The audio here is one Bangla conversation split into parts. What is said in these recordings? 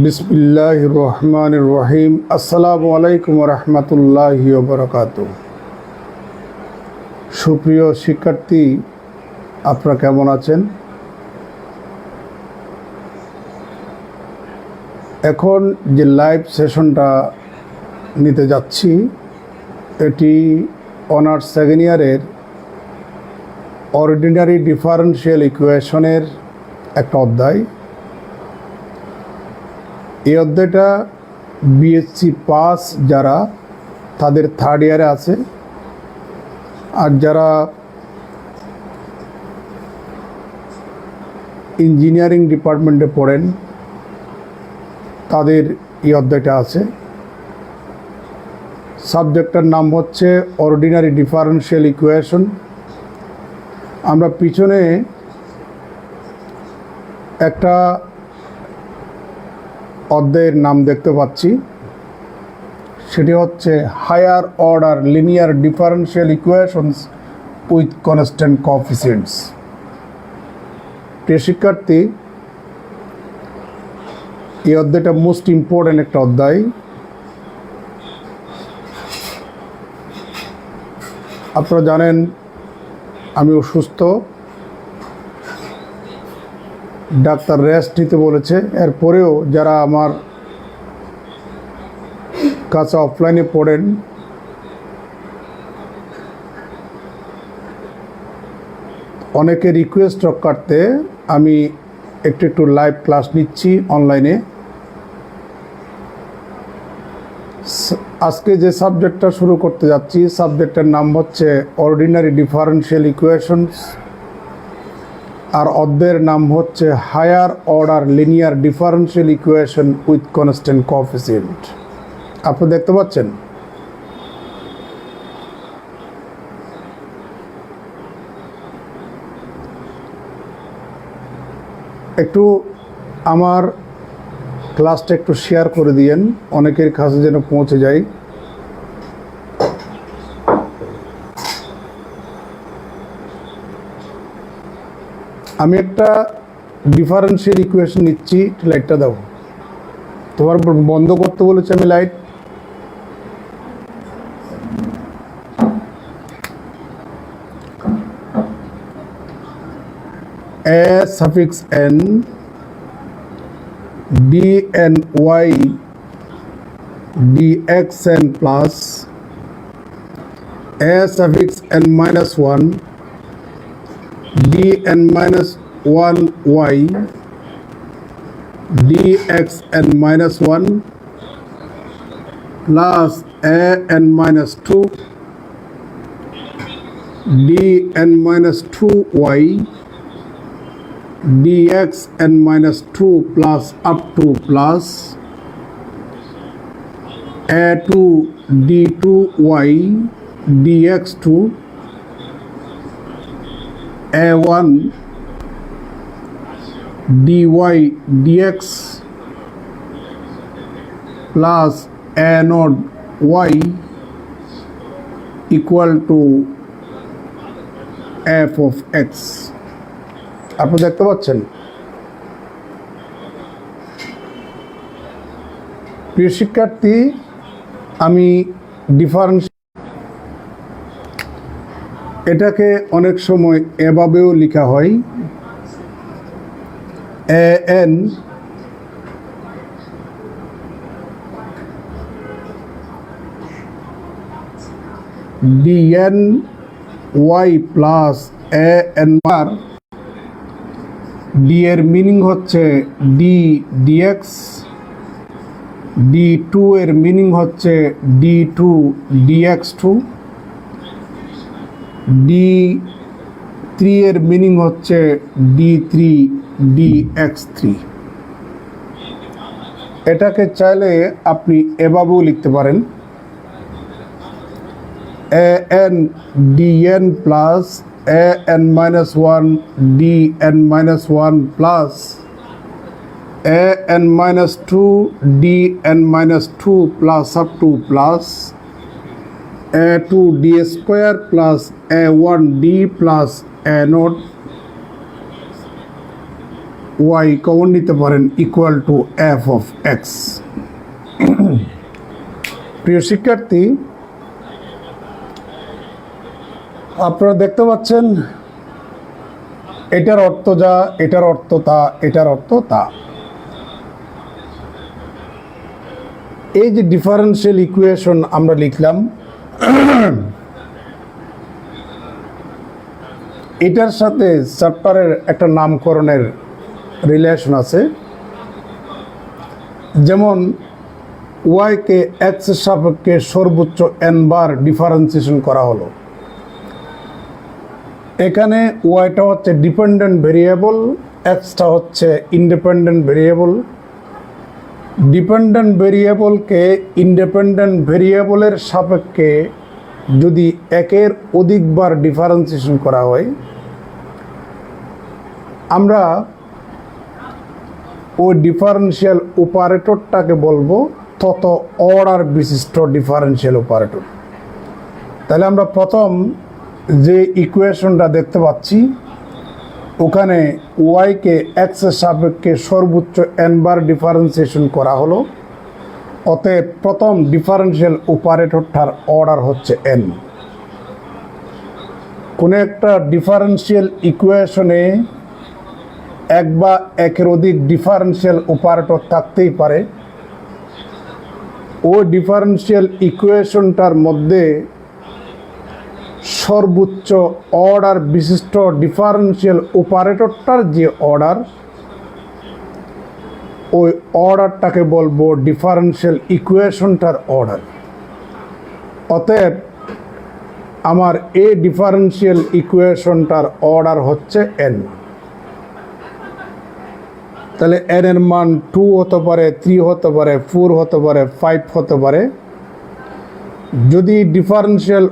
বিসমিল্লাহির রহমানির রহিম। আসসালামু আলাইকুম রহমতুল্লাহি ওয়া বারাকাতুহু। সুপ্রিয় শিক্ষার্থী, আপনারা কেমন আছেন? এখন যে লাইভ সেশনটা নিতে যাচ্ছি, এটি অনার্স সেকেন্ড ইয়ারের অর্ডিনারি ডিফারেনশিয়াল ইকুয়েশনের একটা অধ্যায়। এই অধ্যায়টা বিএসসি পাস যারা, তাদের থার্ড ইয়ারে আছে, আর যারা ইঞ্জিনিয়ারিং ডিপার্টমেন্টে পড়েন তাদের এই অধ্যায়টা আছে। সাবজেক্টটার নাম হচ্ছে অর্ডিনারি ডিফারেনশিয়াল ইকুয়েশন। আমরা পিছনে একটা অধ্যায়ের নাম দেখতে পাচ্ছি, সেটি হচ্ছে higher order linear differential equations with constant coefficients. প্রিয় শিক্ষার্থী, এই অধ্যায়টা মোস্ট ইম্পর্ট্যান্ট একটা অধ্যায়। আপনারা জানেন আমি অসুস্থ, ডাক্তার রেস্ট নিতে বলেছে। এরপরেও যারা আমার কাছে অফলাইনে পড়েন, অনেকে রিকোয়েস্ট রক্ষার্থে আমি একটু লাইভ ক্লাস নিচ্ছি অনলাইনে। আজকে যে সাবজেক্টটা শুরু করতে যাচ্ছি, সাবজেক্টের নাম হচ্ছে অর্ডিনারি ডিফারেনশিয়াল ইকুয়েশনস, আর অধ্যায়ের নাম হচ্ছে higher order linear differential equation with constant coefficient. আপনি দেখতে পাচ্ছেন? একটু আমার ক্লাসটা একটু শেয়ার করে দিয়েন, অনেকের কাছে যেন পৌঁছে যায়। আমি একটা ডিফারেনশিয়াল ইকুয়েশন নিচ্ছি, লাইটটা দাও। তোমার বন্ধ করতে বলেছে আমি light. a suffix n dn y dxn plus a suffix n minus 1 dn minus 1 y dxn minus 1 plus a n minus 2 dn minus 2 y dxn minus 2 plus up to plus a2 d2y dx2 a1 dy dx plus a naught y equal to f of x। আপনি দেখতে পাচ্ছেন? প্রিয় শিক্ষার্থী, আমি এটাকে অনেক সময় এভাবেও লেখা হয়, an dn y plus an bar. D এর মিনিং হচ্ছে ডি ডিএক্স, d2 এর মিনিং হচ্ছে d2 dx2, d3 এর মিনিং হচ্ছে d3 dx3। এটাকে চাইলে আপনি এভাবেও লিখতে পারেন, an dn plus an minus 1 dn minus 1 plus an minus 2 dn minus 2 plus up to plus a2 d square plus a1 d plus a naught Y common নিতে পারেন equal to F of X. প্রিয় শিক্ষার্থী, আপনারা দেখতে পাচ্ছেন এটার অর্থ যা, এটার অর্থ তা, এটার অর্থ তা। এই যে ডিফারেন্সিয়াল ইকুয়েশন আমরা লিখলাম, এটার সাথে চ্যাপ্টারের একটা নামকরণের রিলেশন আছে। যেমন ওয়াইকে এক্স এর সাপেক্ষে সর্বোচ্চ n বার ডিফারেন্সিয়েশন করা হলো। এখানে ওয়াইটা হচ্ছে ডিপেন্ডেন্ট ভেরিয়েবল, এক্সটা হচ্ছে ইন্ডিপেন্ডেন্ট ভেরিয়েবল। ডিপেন্ডেন্ট ভেরিয়েবলকে ইন্ডিপেন্ডেন্ট ভেরিয়েবলের সাপেক্ষে যদি একের অধিকবার ডিফারেন্সিয়েশন করা হয়, আমরা ওই ডিফারেন্সিয়াল অপারেটরটাকে বলবো তত অর্ডার বিশিষ্ট ডিফারেন্সিয়াল অপারেটর। তাহলে আমরা প্রথম যে ইকুয়েশনটা দেখতে পাচ্ছি, ওখানে ওয়াইকে এক্স এর সাপেক্ষে সর্বোচ্চ n বার ডিফারেন্সিয়েশন করা হলো, অতএব প্রথম ডিফারেন্সিয়াল অপারেটরটার অর্ডার হচ্ছে n। কোনো একটা ডিফারেন্সিয়াল ইকুয়েশনে এক বা একের অধিক ডিফারেন্সিয়াল অপারেটর থাকতেই পারে। ও ডিফারেন্সিয়াল ইকুয়েশনটার মধ্যে সর্বোচ্চ অর্ডার বিশিষ্ট ডিফারেন্সিয়াল অপারেটরটার যে অর্ডার, ওই অর্ডারটাকে বলবো ডিফারেন্সিয়াল ইকুয়েশনটার অর্ডার। অতএব আমার এই ডিফারেন্সিয়াল ইকুয়েশনটার অর্ডার হচ্ছে n। তাহলে n এর মান 2 হতে পারে, 3 হতে পারে, 4 হতে পারে, 5 হতে পারে। যদি ডিফারেন্সিয়াল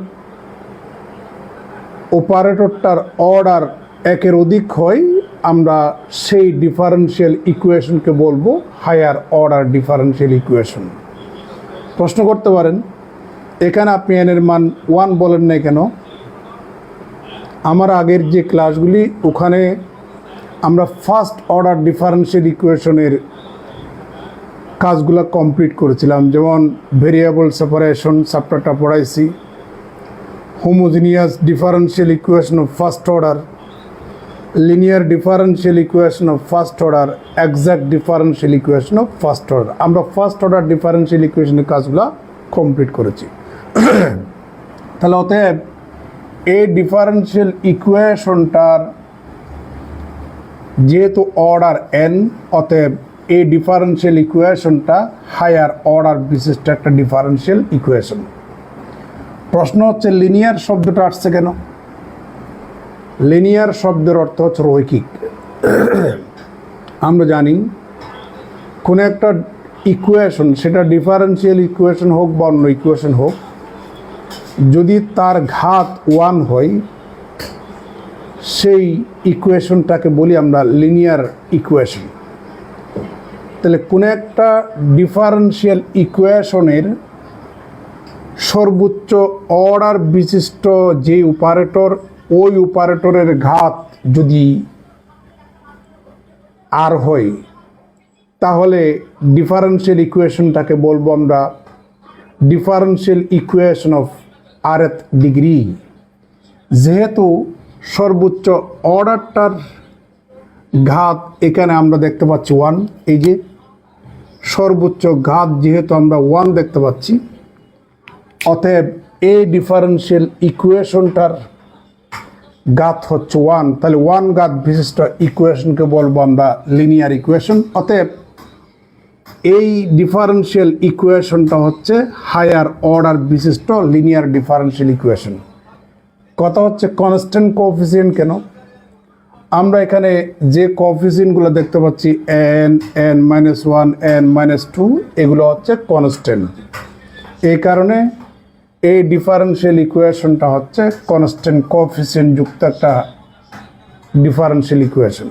অপারেটরটার অর্ডার একের অধিক হয়, আমরা সেই ডিফারেন্সিয়াল ইকুয়েশনকে বলবো হায়ার অর্ডার ডিফারেন্সিয়াল ইকুয়েশন। প্রশ্ন করতে পারেন, এখানে আপনি n এর মান 1 বলেন না কেন? আমার আগের যে ক্লাসগুলি, ওখানে আমরা ফার্স্ট অর্ডার ডিফারেন্সিয়াল ইকুয়েশনের কাজগুলো কমপ্লিট করেছিলাম। যেমন ভেরিয়েবল সেপারেশন চ্যাপ্টারটা পড়াইছি, homogeneous differential equation of first order, linear differential equation of first order, exact differential equation of first order. আমরা ফার্স্ট অর্ডার ডিফারেন্সিয়াল ইকুয়েশনের কাজগুলো কমপ্লিট করেছি। তাহলে অতএব এই ডিফারেন্সিয়াল ইকুয়েশনটার যেহেতু অর্ডার n, অতএব এই ডিফারেন্সিয়াল ইকুয়েশনটা হায়ার অর্ডার বিশিষ্ট একটা ডিফারেন্সিয়াল ইকুয়েশন। প্রশ্ন হচ্ছে লিনিয়ার শব্দটা আসছে কেন? লিনিয়ার শব্দের অর্থ হচ্ছে রৈখিক। আমরা জানি কোনো একটা ইকুয়েশন, সেটা ডিফারেন্সিয়াল ইকুয়েশন হোক বা অন্য ইকুয়েশন হোক, যদি তার ঘাত 1 হয়, সেই ইকুয়েশনটাকে বলি আমরা লিনিয়ার ইকুয়েশন। তাহলে কোনো একটা ডিফারেন্সিয়াল ইকুয়েশনের সর্বোচ্চ অর্ডার বিশিষ্ট যে অপারেটর, ওই অপারেটরের ঘাত যদি আর হয়, তাহলে ডিফারেন্সিয়াল ইকুয়েশনটাকে বলবো আমরা differential equation of rth degree. যেহেতু সর্বোচ্চ অর্ডারটার ঘাত এখানে আমরা দেখতে পাচ্ছি 1, এই যে সর্বোচ্চ ঘাত যেহেতু আমরা 1 দেখতে পাচ্ছি, অতএব এই ডিফারেন্সিয়াল ইকুয়েশনটার ঘাত হচ্ছে 1। তাহলে 1 ঘাত বিশিষ্ট ইকুয়েশনকে বলবো আমরা লিনিয়ার ইকুয়েশন। অতএব এই ডিফারেন্সিয়াল ইকুয়েশনটা হচ্ছে হায়ার অর্ডার বিশিষ্ট লিনিয়ার ডিফারেন্সিয়াল ইকুয়েশন। কথা হচ্ছে কনস্ট্যান্ট কোএফিসিয়েন্ট কেন? আমরা এখানে যে কোএফিসিয়েন্টগুলো দেখতে পাচ্ছি n, n-1, n-2, এগুলো হচ্ছে কনস্ট্যান্ট। এই কারণে এই ডিফারেন্সিয়াল ইকুয়েশনটা হচ্ছে কনস্ট্যান্ট কোএফিসিয়েন্ট যুক্ত একটা ডিফারেন্সিয়াল ইকুয়েশন।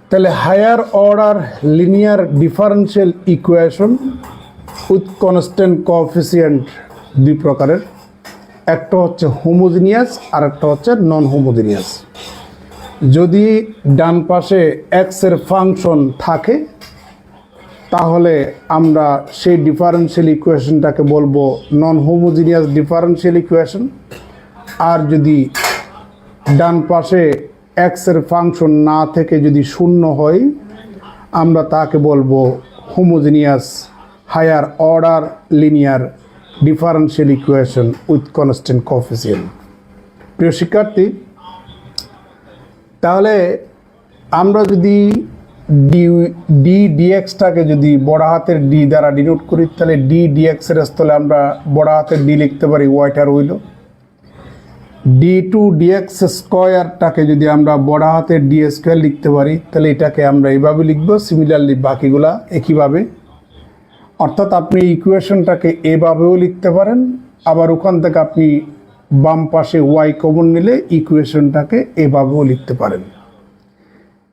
তাহলে higher order linear differential equation with constant coefficient দুই প্রকারের, একটা হচ্ছে হোমোজিনিয়াস আর একটা হচ্ছে নন হোমোজিনিয়াস। যদি ডান পাশে এক্স এর ফাংশন থাকে তাহলে আমরা সেই ডিফারেনশিয়াল ইকুয়েশনটাকে বলবো নন হোমোজিনিয়াস ডিফারেনশিয়াল ইকুয়েশন। আর যদি ডান পাশে এক্স এর ফাংশন না থেকে যদি শূন্য হয় আমরা তাকে বলবো homogeneous higher order linear differential equation with constant coefficient. প্রিয় শিক্ষার্থী, তাহলে আমরা যদি ডি ডিএক্সটাকে যদি বড় হাতের ডি দ্বারা ডিনোট করি তাহলে ডি ডিএক্সের স্থলে আমরা বড় হাতের ডি লিখতে পারি ওয়াইটা রইল। ডি টু ডিএক্স স্কোয়ারটাকে যদি আমরা বড় হাতের ডি স্কোয়ার লিখতে পারি তাহলে এটাকে আমরা এইভাবে লিখব। সিমিলারলি বাকিগুলা একইভাবে, অর্থাৎ আপনি ইকুয়েশনটাকে এভাবেও লিখতে পারেন, আবার ওখান থেকে আপনি বাম পাশে ওয়াই কমন নিলে ইকুয়েশনটাকে এভাবেও লিখতে পারেন।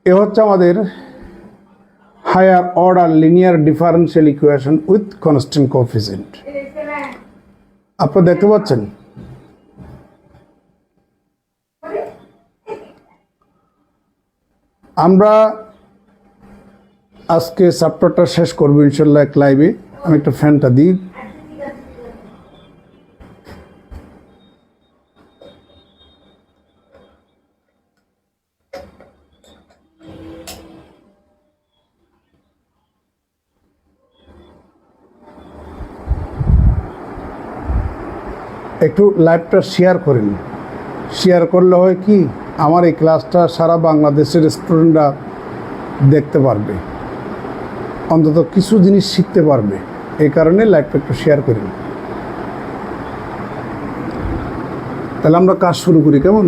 এ হচ্ছে আমাদের higher order linear differential equation with constant coefficient. আপনারা দেখতে পাচ্ছেন আমরা আজকে চ্যাপ্টারটা শেষ করবো ইনশাল্লাহ এক লাইভে। আমি একটা ফ্যানটা দিই। একটু লাইভটা শেয়ার করেন। শেয়ার করলে হয় কি, আমার এই ক্লাসটা সারা বাংলাদেশের স্টুডেন্টরা দেখতে পারবে, অন্তত কিছু জিনিস শিখতে পারবে। এই কারণে লাইভটা একটু শেয়ার করেন। তাহলে আমরা কাজ শুরু করি, কেমন?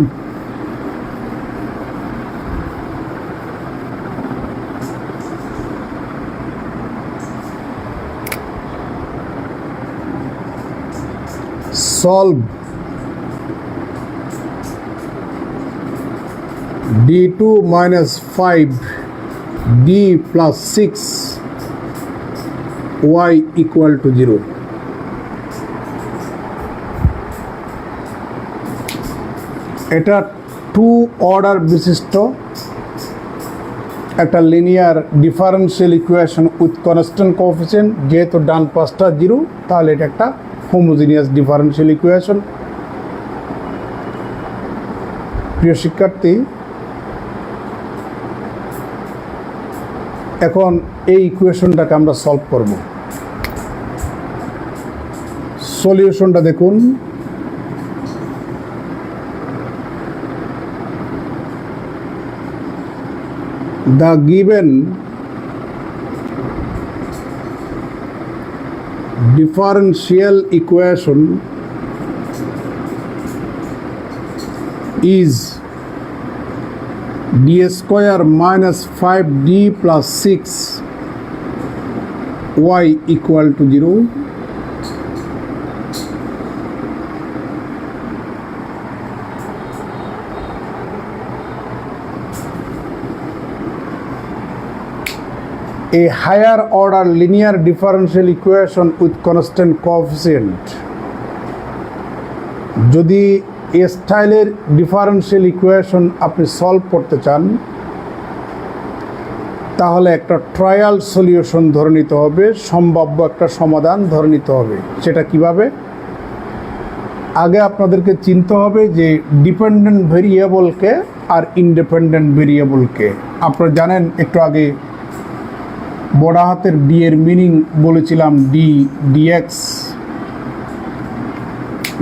solve d2 minus 5 d plus 6 y equal to 0. এটা 2 অর্ডার বিশিষ্ট একটা linear differential equation with constant coefficient. যেহেতু ডান পাশটা 0 তাহলে এটা একটা হোমোজিনিয়াস ডিফারেনশিয়াল ইকুয়েশন। প্রিয় শিক্ষার্থী, এখন এই ইকুয়েশনটাকে আমরা সলভ করব। সলিউশনটা দেখুন। The given differential equation is d square minus 5d plus 6 y equal to 0. A higher order linear differential equation with constant coefficient. যদি এই স্টাইলের ডিফারেনশিয়াল ইকুয়েশন আপনি সলভ করতে চান তাহলে একটা ট্রায়াল সলিউশন ধরে নিতে হবে, সম্ভাব্য একটা সমাধান ধরে নিতে হবে। সেটা কিভাবে? আগে আপনাদেরকে চিনতে হবে যে ডিপেন্ডেন্ট ভেরিয়েবলকে আর ইন্ডিপেন্ডেন্ট ভেরিয়েবলকে। আপনারা জানেন একটু আগে বড় হাতের ডি এর মিনিং বলেছিলাম ডি ডিএক্স।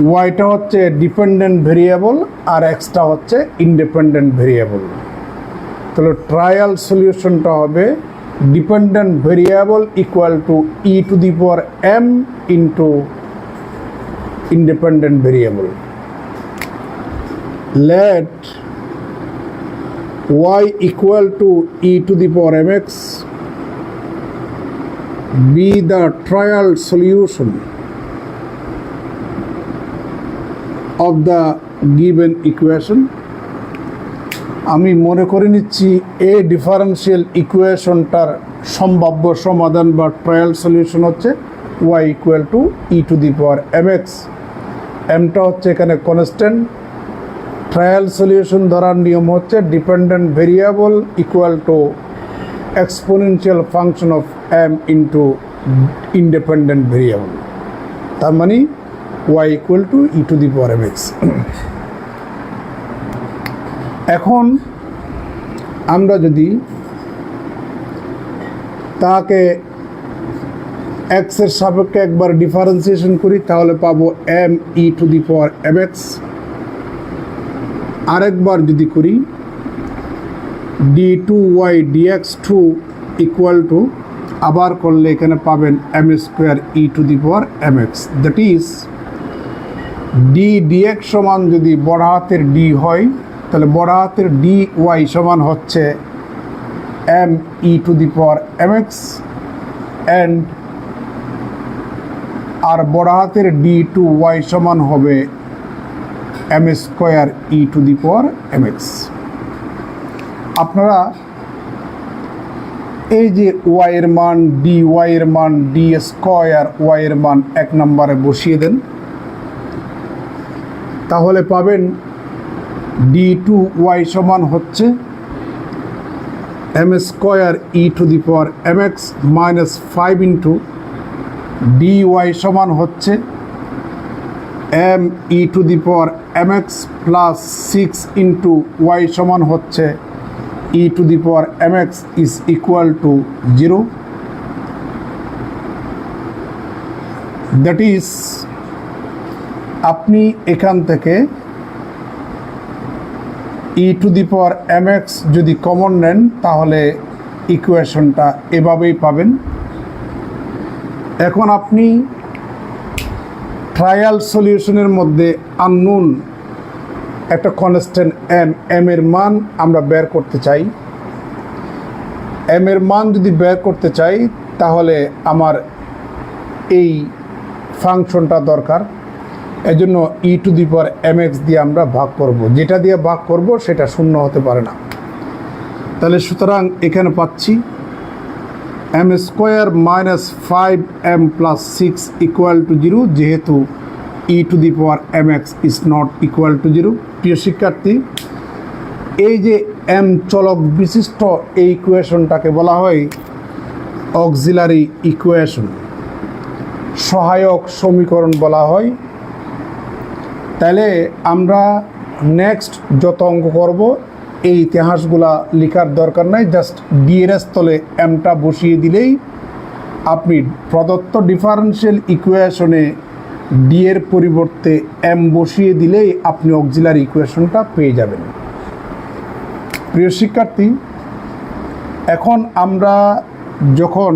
ওয়াইটা হচ্ছে ডিপেন্ডেন্ট ভেরিয়েবল আর এক্সটা হচ্ছে ইন্ডিপেন্ডেন্ট ভেরিয়েবল। তাহলে ট্রায়াল সলিউশনটা হবে dependent variable equal to E to the power M into independent variable. Let y equal to e to the power mx be the trial solution of the given equation. আমি মনে করে নিচ্ছি এই ডিফারেনশিয়াল ইকুয়েশনটার সম্ভাব্য সমাধান বা ট্রায়াল সলিউশন হচ্ছে y equal to e to the power mx. এমটা হচ্ছে এখানে কনস্ট্যান্ট, ট্রায়াল সলিউশন ধরার নিয়ম হচ্ছে dependent variable equal to exponential function of m into independent variable, তার মানে y equal to E to the power mx। এখন আমরা যদি তাকে x এর সাপেক্ষে একবার ডিফারেন্সিয়েশন করি তাহলে পাবো m E to the power mx। আরেকবার যদি করি d2y dx2 ইকুয়াল টু, আবার করলে এখানে পাবেন m square E to the power mx। That is d dx সমান যদি বড় হাতের d হয় তাহলে বড় হাতের dy সমান হচ্ছে m E to the power mx and আর বড় হাতের d2y সমান হবে m square E to the power mx। আপনারা এই যে y এর মান dy এর মান d স্কোয়ার y এর মান এক নম্বরে বসিয়ে দেন, তাহলে পাবেন d2y সমান হচ্ছে m square E to the power mx minus 5 into dy সমান হচ্ছে m E to the power mx plus 6 into y সমান হচ্ছে E to the power mx is equal to 0। That is আপনি এখান থেকে E to the power mx যদি কমন নেন তাহলে ইকুয়েশনটা এভাবেই পাবেন। এখন আপনি ট্রায়াল সলিউশনের মধ্যে আননোন একটা কনস্ট্যান্ট m এর মান আমরা বের করতে চাই। m এর মান যদি বের করতে চাই তাহলে আমার এই ফাংশনটা দরকার, এজন্য ই টু দি পাওয়ার mx দিয়ে আমরা ভাগ করব, যেটা দিয়ে ভাগ করব সেটা শূন্য হতে পারে না। তাহলে সুতরাং এখানে পাচ্ছি m square minus 5m plus 6 equal to 0, যেহেতু E to the power mx is not equal to 0। প্রিয় শিক্ষার্থী, এই যে m চলক বিশিষ্ট এই ইকুয়েশনটাকে বলা হয় অক্সিলারি ইকুয়েশন, সহায়ক সমীকরণ বলা হয়। তাহলে আমরা নেক্সট যত অঙ্ক করব এই ইতিহাসগুলা লেখার দরকার নাই, জাস্ট ডি এর স্থলে এমটা বসিয়ে দিলেই আপনি প্রদত্ত ডিফারেনশিয়াল ইকুয়েশনে ডি এর পরিবর্তে এম বসিয়ে দিলেই আপনি অক্সিলারি ইকুয়েশনটা পেয়ে যাবেন। প্রিয় শিক্ষার্থী, এখন আমরা যখন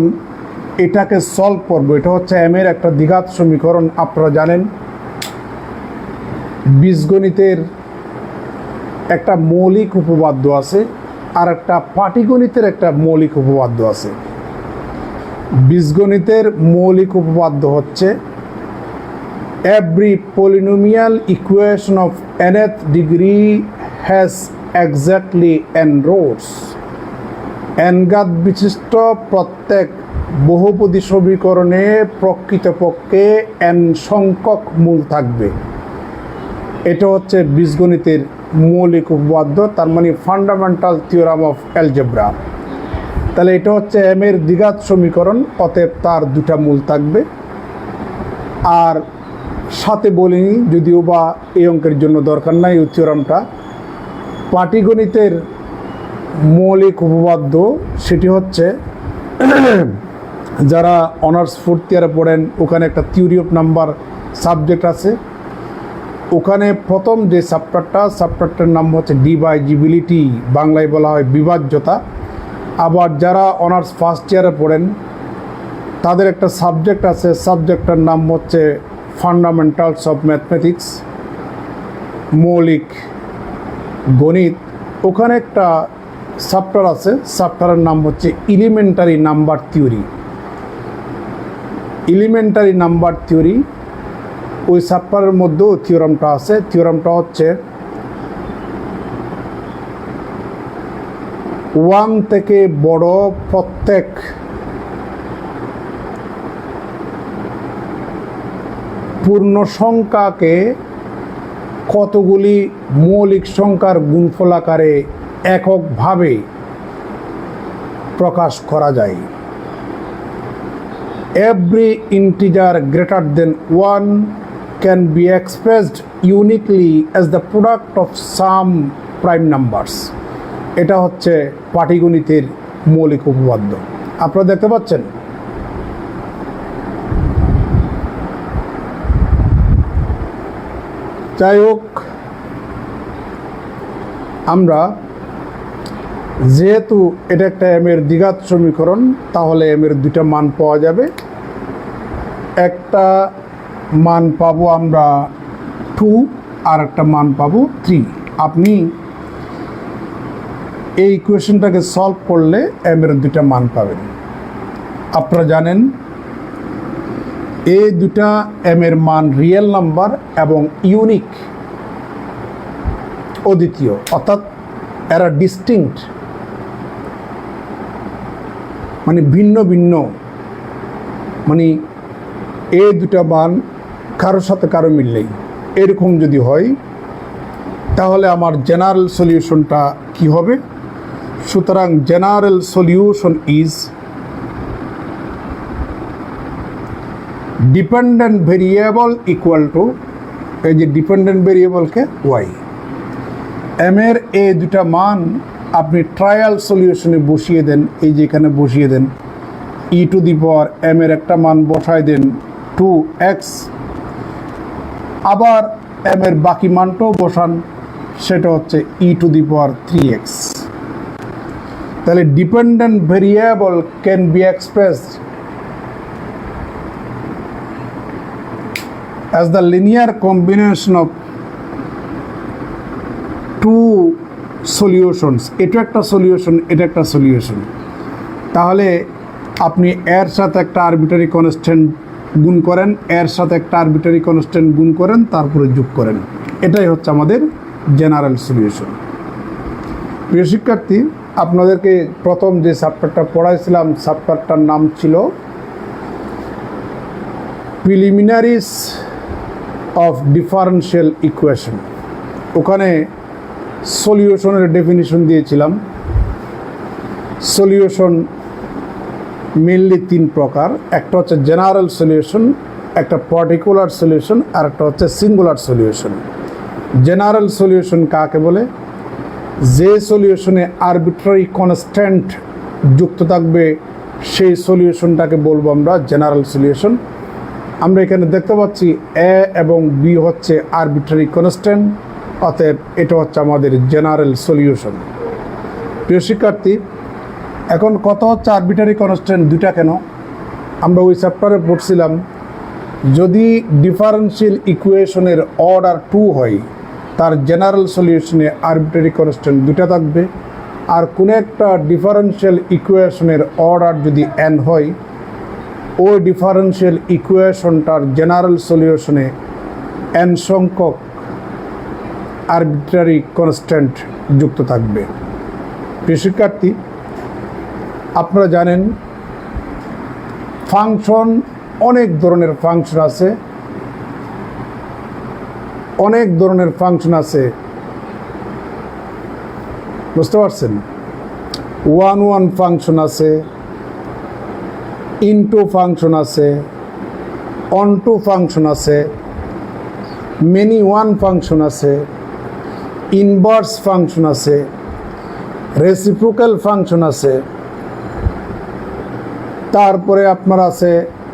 এটাকে সলভ করব, এটা হচ্ছে এম এর একটা দ্বিঘাত সমীকরণ। আপনারা জানেন বীজগণিতের একটা মৌলিক উপপাদ্য আছে আর একটা পাটিগণিতের একটা মৌলিক উপপাদ্য আছে। বীজগণিতের মৌলিক উপপাদ্য হচ্ছে every polynomial equation of nth degree has exactly n roots. n ঘাত বিশিষ্ট প্রত্যেক বহুপদী সমীকরণে প্রকৃতপক্ষে n সংখ্যক মূল থাকবে। এটা হচ্ছে বীজগণিতের মৌলিক উপপাদ্য, তার মানে ফান্ডামেন্টাল থিওরাম অফ অ্যালজেব্রা। তাহলে এটা হচ্ছে এম এর দ্বিঘাত সমীকরণ, অতএব তার দুটা মূল থাকবে। আর সাথে বলিনি, যদিও বা এই অঙ্কের জন্য দরকার নাই এই থিওরামটা, পাটিগণিতের মৌলিক উপপাদ্য সেটি হচ্ছে যারা অনার্স ফোর্থ ইয়ারে পড়েন ওখানে একটা থিওরি অফ নাম্বার সাবজেক্ট আছে, ওখানে প্রথম যে চ্যাপ্টারটার নাম হচ্ছে ডিভাইজিবিলিটি, বাংলায় বলা হয় বিভাজ্যতা। আবার যারা অনার্স ফার্স্ট ইয়ারে পড়েন তাদের একটা সাবজেক্ট আছে, সাবজেক্টটার নাম হচ্ছে ফান্ডামেন্টালস অফ ম্যাথমেটিক্স, মৌলিক গণিত। ওখানে একটা চ্যাপ্টার আছে, চ্যাপ্টারের নাম হচ্ছে elementary number theory. Elementary number theory, ওই চ্যাপ্টারের মধ্যেও থিওরামটা আছে। থিওরামটা হচ্ছে 1 থেকে বড় প্রত্যেক পূর্ণ সংখ্যাকে কতগুলি মৌলিক সংখ্যার গুণফল আকারে এককভাবে প্রকাশ করা যায়। Every integer greater than 1 can be expressed uniquely as the product of some prime numbers. এটা হচ্ছে পাটিগণিতের মৌলিক উপপাদ্য। আপনারা দেখতে পাচ্ছেন। যাই হোক, আমরা যেহেতু এটা একটা এম এর দ্বিঘাত সমীকরণ, তাহলে এম এর দুইটা মান পাওয়া যাবে। একটা মান পাবো আমরা 2 আর একটা মান পাবো 3। আপনি এই ইকুয়েশনটাকে সলভ করলে এম এর দুইটা মান পাবেন। আপনারা জানেন এই দুটা এম এর মান রিয়েল নাম্বার এবং ইউনিক, অদ্বিতীয়, অর্থাৎ এরা ডিস্টিংক্ট, মানে ভিন্ন ভিন্ন, মানে এই দুটা মান কারোর সাথে কারো মিললেই এরকম যদি হয়, তাহলে আমার জেনারেল সলিউশনটা কি হবে? সুতরাং general solution is dependent variable equal two, এই যে ডিপেন্ডেন্ট ভেরিয়েবলকে ওয়াই। এম এর এই দুটা মান আপনি ট্রায়াল সলিউশনে বসিয়ে দেন, এই যে এখানে বসিয়ে দেন, ই টু দি পাওয়ার এম এর একটা মান বসায় দেন 2x, আবার এম এর বাকি মানটাও বসান, সেটা হচ্ছে E to the power 3x। তাহলে dependent variable can be expressed as the linear combination of two solutions। এটা একটা সলিউশন, এটা একটা সলিউশন। তাহলে আপনি এর সাথে একটা আরবিটারি কনস্ট্যান্ট গুণ করেন, এর সাথে একটা আরবিটারি কনস্ট্যান্ট গুণ করেন, তারপরে যোগ করেন। এটাই হচ্ছে আমাদের জেনারেল সলিউশন। প্রিয় শিক্ষার্থী, আপনাদেরকে প্রথম যে চ্যাপ্টারটা পড়াইছিলাম, চ্যাপ্টারটার নাম ছিল প্রিলিমিনারিজ অফ ডিফারেনশিয়াল ইকুয়েশন। ওখানে সলিউশনের ডেফিনিশন দিয়েছিলাম। সলিউশন মেনলি 3 প্রকার। একটা হচ্ছে জেনারেল সলিউশন, একটা পার্টিকুলার সলিউশন, আর একটা হচ্ছে সিঙ্গুলার সলিউশন। জেনারেল সলিউশন কাকে বলে? যে সলিউশনে আরবিট্রারি কনস্ট্যান্ট যুক্ত থাকবে সেই সলিউশনটাকে বলবো আমরা জেনারেল সলিউশন। আমরা এখানে দেখতে পাচ্ছি এ এবং বি হচ্ছে আরবিট্রারি কনস্ট্যান্ট, অতএব এটা হচ্ছে আমাদের জেনারেল সলিউশন। প্রিয় শিক্ষার্থী, এখন কত হচ্ছে আরবিট্রারি কনস্ট্যান্ট দুইটা কেন? আমরা ওই চ্যাপ্টারে পড়ছিলাম, যদি ডিফারেনশিয়াল ইকুয়েশনের অর্ডার 2 হয়, তার জেনারেল সলিউশনে আরবিট্রারি কনস্ট্যান্ট দুইটা থাকবে। আর কোনো একটা ডিফারেনশিয়াল ইকুয়েশনের অর্ডার যদি n হয়, ওই ডিফারেনশিয়াল ইকুয়েশনটার জেনারেল সলিউশনে n সংখ্যক আরবিট্রারি কনস্ট্যান্ট যুক্ত থাকবে। প্রিয় শিক্ষার্থী, আপনারা জানেন ফাংশন, অনেক ধরনের ফাংশন আছে, অনেক ধরনের ফাংশন আছে, বুঝতে পারছেন? 1 ফাংশন আছে, ইনটু ফাংশন আছে, অনটু ফাংশন আছে, মেনি ওয়ান ফাংশন আছে, ইনভার্স ফাংশন আছে, রেসিপ্রোকাল ফাংশন আছে, তারপরে আপনার আছে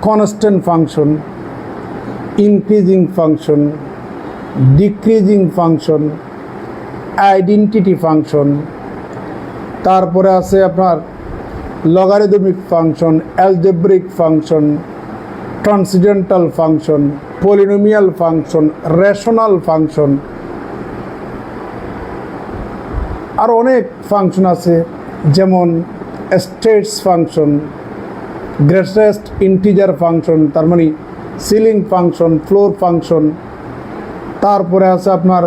constant function, increasing function, decreasing function, identity function, তারপরে আছে আপনার logarithmic function, algebraic function, transcendental function, polynomial function, rational function, আর অনেক ফাংশন আছে, যেমন states function, greatest integer function, তার মানে সিলিং ফাংশন, ফ্লোর ফাংশন, তারপরে আছে আপনার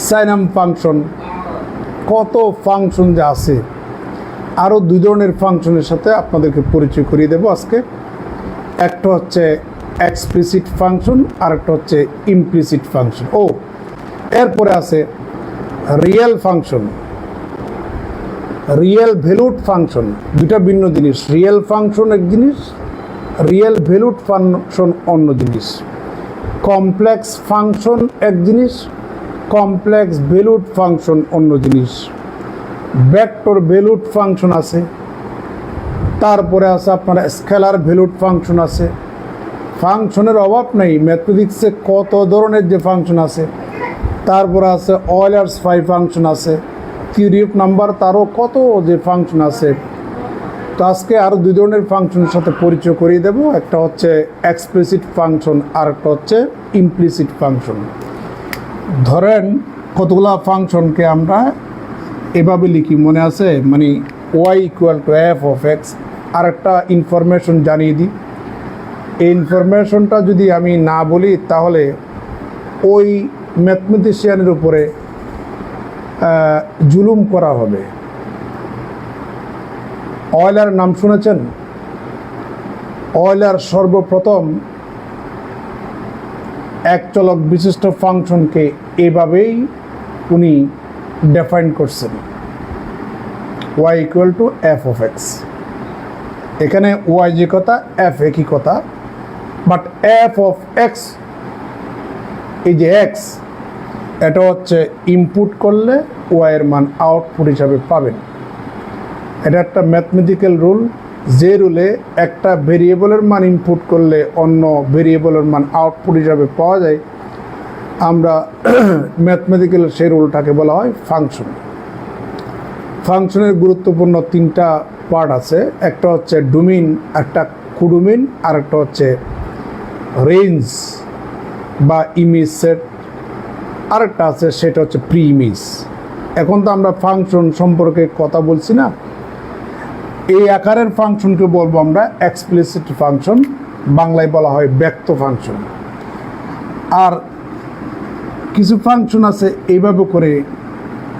সাইনাম ফাংশন। কত ফাংশন যে আছে! আরও 2 ধরনের ফাংশনের সাথে আপনাদেরকে পরিচয় করিয়ে দেব আজকে। একটা হচ্ছে এক্সপ্লিসিট ফাংশন, আর একটা হচ্ছে ইমপ্লিসিট ফাংশন। এরপরে আছে real function, real valued function, দুটা ভিন্ন জিনিস। রিয়েল ফাংশন এক জিনিস, রিয়েল ভ্যালুড ফাংশন অন্য জিনিস। কমপ্লেক্স ফাংশন এক জিনিস, কমপ্লেক্স ভ্যালুড ফাংশন অন্য জিনিস। ভেক্টর ভ্যালুড ফাংশন আছে, তারপরে আছে আপনার স্কেলার ভ্যালুড ফাংশন আছে। ফাংশনের অভাব নেই, ম্যাথমেটিক্সে কত ধরনের যে ফাংশন আছে। তারপরে আছে অয়েলার্স ফাই ফাংশন আছে, থিওরি অফ নাম্বার, তারও কত যে ফাংশন আছে। তো আজকে আরও দুই ধরনের ফাংশনের সাথে পরিচয় করিয়ে দেব, একটা হচ্ছে এক্সপ্লিসিট ফাংশন আর একটা হচ্ছে ইমপ্লিসিট ফাংশন। ধরেন কতগুলা ফাংশনকে আমরা এভাবে লিখি, মনে আছে? মানে y equal to F of X. আর একটা ইনফরমেশন জানিয়ে দিই, এই ইনফরমেশনটা যদি আমি না বলি তাহলে ওই ম্যাথমেটিশিয়ানের উপরে জুলুম করা হবে। অয়েলার নাম শুনেছেন? অয়েলার সর্বপ্রথম এক চলক বিশিষ্ট ফাংশনকে এভাবেই উনি ডিফাইন করছেন, y equal to F of x. এখানে y যে কথা, এফ একই কথা, বাট এফ অফ এক্স, এই যে এক্স, এটা হচ্ছে ইনপুট করলে y এর মান আউটপুট হিসাবে পাবেন। এটা একটা ম্যাথমেটিক্যাল রুল, যে রুলে একটা ভেরিয়েবলের মান ইনপুট করলে অন্য ভেরিয়েবলের মান আউটপুট হিসাবে পাওয়া যায়, আমরা ম্যাথমেটিক্যাল সেই রুলটাকে বলা হয় ফাংশন। ফাংশনের গুরুত্বপূর্ণ তিনটা পার্ট আছে, একটা হচ্ছে ডোমেইন, একটা কোডোমেইন, আর একটা হচ্ছে রেঞ্জ বা ইমেজ সেট, আরেকটা আছে সেটা হচ্ছে প্রি ইমেজ। এখন তো আমরা ফাংশন সম্পর্কে কথা বলছি না, এই আকারের ফাংশনকে বলবো আমরা এক্সপ্লিসিট ফাংশন, বাংলায় বলা হয় ব্যক্ত ফাংশন। আর কিছু ফাংশন আছে এইভাবে করে